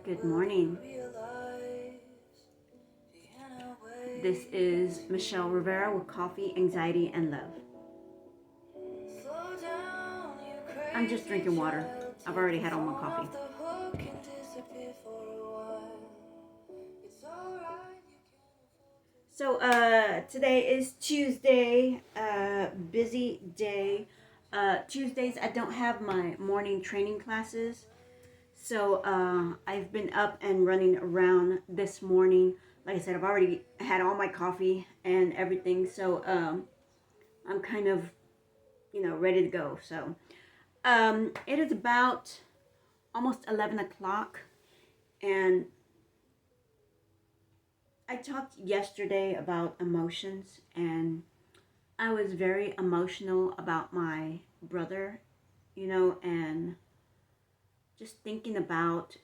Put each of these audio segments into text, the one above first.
Good morning. This is Michelle Rivera with Coffee, Anxiety, and Love. I'm just drinking water. I've already had all my coffee. So today is Tuesday, busy day. Tuesdays I don't have my morning training classes. So I've been up and running around this morning. Like I said, I've already had all my coffee and everything. So I'm kind of, ready to go. So it is about almost 11 o'clock. And I talked yesterday about emotions. And I was very emotional about my brother, and just thinking about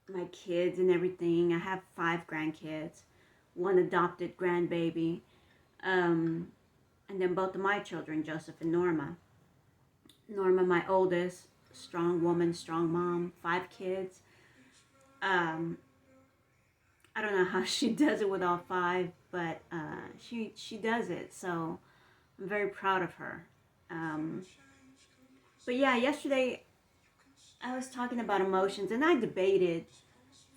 my kids and everything. I have 5 grandkids, one adopted grandbaby, and then both of my children, Joseph and Norma. Norma, my oldest, strong woman, strong mom, 5 kids. Um, I don't know how she does it with all 5, but she does it. So I'm very proud of her. But yeah, yesterday I was talking about emotions, and I debated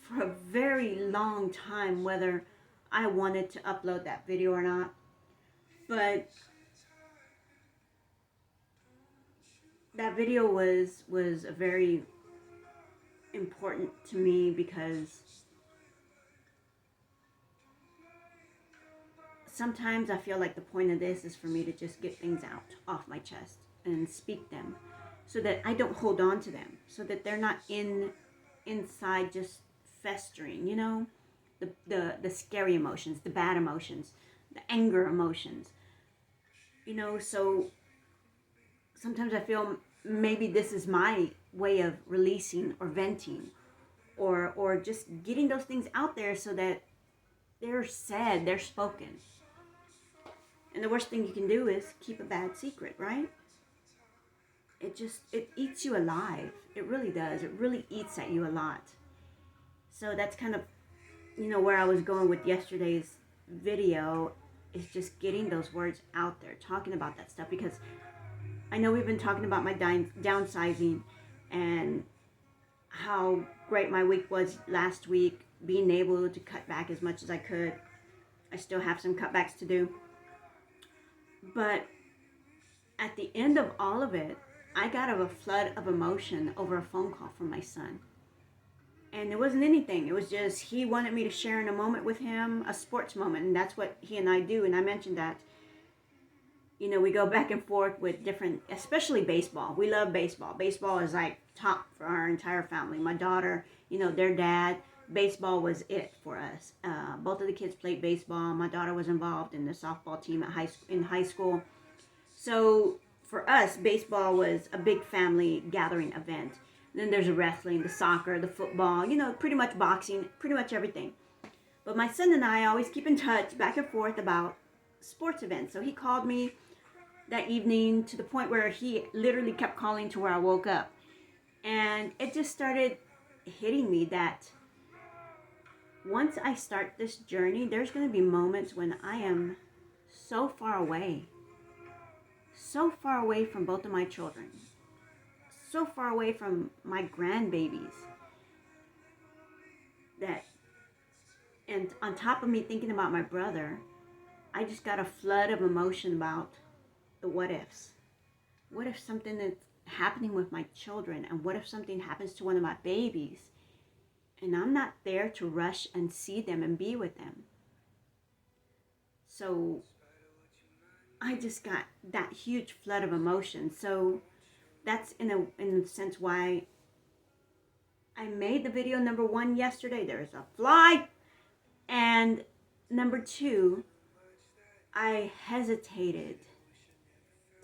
for a very long time whether I wanted to upload that video or not. But that video was a very important to me because sometimes I feel like the point of this is for me to just get things out off my chest and speak them so that I don't hold on to them, so that they're not inside just festering, the scary emotions, the bad emotions, the anger emotions. So sometimes I feel maybe this is my way of releasing or venting or just getting those things out there so that they're said, they're spoken. And the worst thing you can do is keep a bad secret, right? It eats you alive. It really does. It really eats at you a lot. So that's kind of, where I was going with yesterday's video, is just getting those words out there, talking about that stuff, because I know we've been talking about my downsizing and how great my week was last week, being able to cut back as much as I could. I still have some cutbacks to do. But at the end of all of it, I got a flood of emotion over a phone call from my son. And it wasn't anything. It was just he wanted me to share in a moment with him, a sports moment. And that's what he and I do. And I mentioned that, we go back and forth with different, especially baseball. We love baseball. Baseball is like top for our entire family. My daughter, their dad, baseball was it for us. Both of the kids played baseball. My daughter was involved in the softball team in high school. So for us, baseball was a big family gathering event. And then there's the wrestling, the soccer, the football, pretty much boxing, pretty much everything. But my son and I always keep in touch back and forth about sports events. So he called me that evening to the point where he literally kept calling to where I woke up. And it just started hitting me that once I start this journey, there's going to be moments when I am so far away from both of my children, so far away from my grandbabies, and on top of me thinking about my brother, I just got a flood of emotion about the what ifs. What if something is happening with my children, and what if something happens to one of my babies and I'm not there to rush and see them and be with them? So I just got that huge flood of emotion. So that's in a sense why I made the video number 1 yesterday. There's a fly. And number 2, I hesitated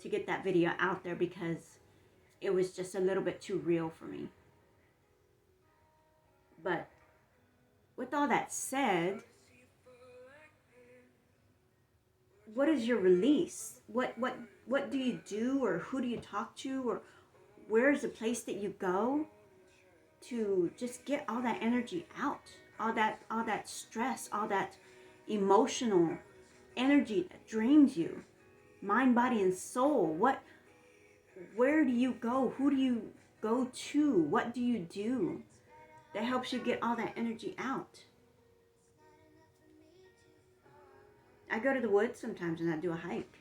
to get that video out there because it was just a little bit too real for me. But with all that said, what is your release? What do you do, or who do you talk to, or where's the place that you go to just get all that energy out, all that stress, all that emotional energy that drains you, mind, body, and soul. Where do you go? Who do you go to? What do you do that helps you get all that energy out? I go to the woods sometimes and I do a hike.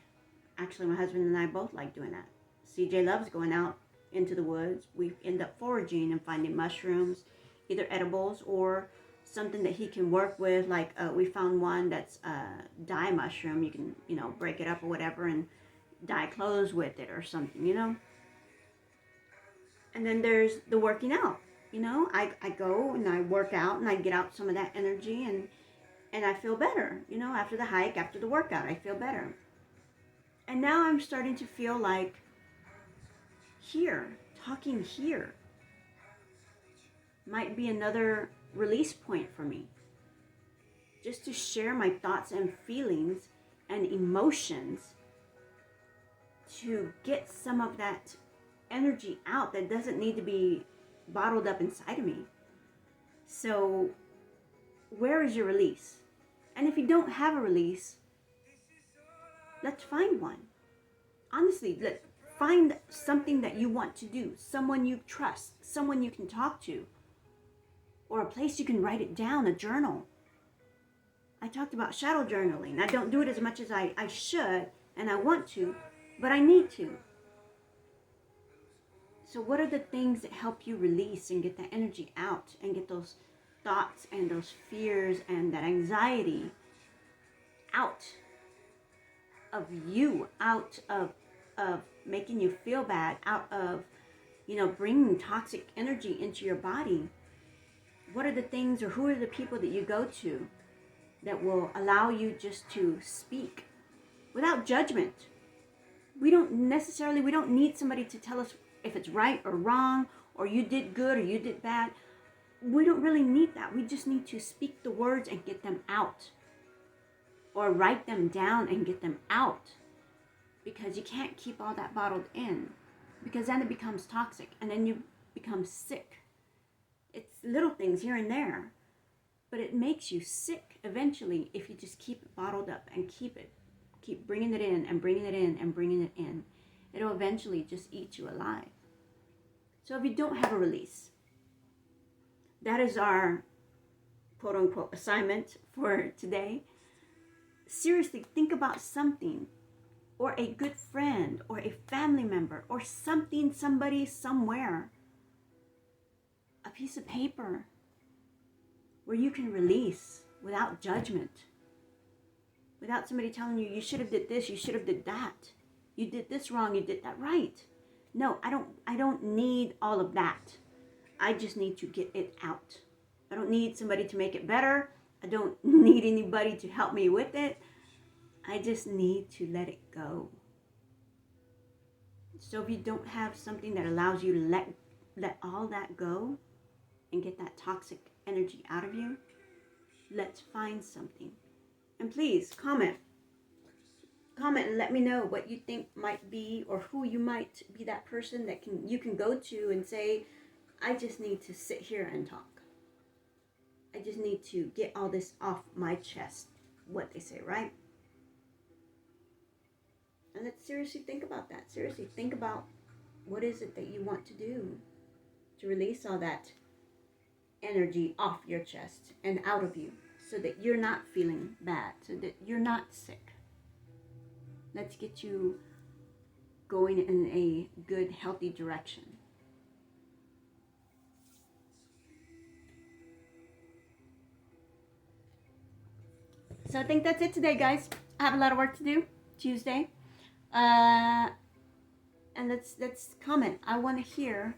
Actually, my husband and I both like doing that. CJ loves going out into the woods. We end up foraging and finding mushrooms, either edibles or something that he can work with. Like we found one that's a dye mushroom. You can, break it up or whatever and dye clothes with it or something, And then there's the working out. I go and I work out and I get out some of that energy and I feel better. After the hike, after the workout, I feel better. And now I'm starting to feel like talking here might be another release point for me. Just to share my thoughts and feelings and emotions, to get some of that energy out that doesn't need to be bottled up inside of me. So where is your release? And if you don't have a release, let's find one. Honestly, let's find something that you want to do, someone you trust, someone you can talk to, or a place you can write it down, a journal. I talked about shadow journaling. I don't do it as much as I should and I want to, but I need to. So what are the things that help you release and get that energy out and get those thoughts and those fears and that anxiety out of you, out of making you feel bad, out of, bringing toxic energy into your body? What are the things, or who are the people that you go to that will allow you just to speak without judgment? We don't need somebody to tell us if it's right or wrong, or you did good or you did bad. We don't really need that. We just need to speak the words and get them out, or write them down and get them out, because you can't keep all that bottled in, because then it becomes toxic and then you become sick. It's little things here and there, but it makes you sick eventually if you just keep it bottled up and keep bringing it in and bringing it in and bringing it in. It'll eventually just eat you alive. So if you don't have a release, that is our quote unquote assignment for today. Seriously, think about something, or a good friend, or a family member, or something, somebody, somewhere. A piece of paper where you can release without judgment, without somebody telling you, you should have did this, you should have did that. You did this wrong, you did that right. No, I don't need all of that. I just need to get it out. I don't need somebody to make it better. I don't need anybody to help me with it. I just need to let it go. So if you don't have something that allows you to let all that go and get that toxic energy out of you, let's find something. And please comment and let me know what you think might be, or who you might be, that person that you can go to and say, I just need to sit here and talk. I just need to get all this off my chest, what they say, right? And let's seriously think about that. Seriously think about, what is it that you want to do to release all that energy off your chest and out of you, so that you're not feeling bad, so that you're not sick. Let's get you going in a good, healthy direction. So I think that's it today, guys. I have a lot of work to do. Tuesday. And let's comment. I want to hear,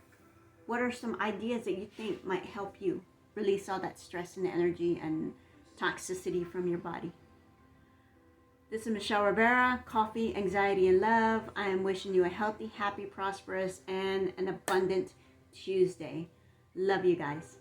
what are some ideas that you think might help you release all that stress and energy and toxicity from your body. This is Michelle Rivera, Coffee, Anxiety, and Love. I am wishing you a healthy, happy, prosperous, and an abundant Tuesday. Love you guys.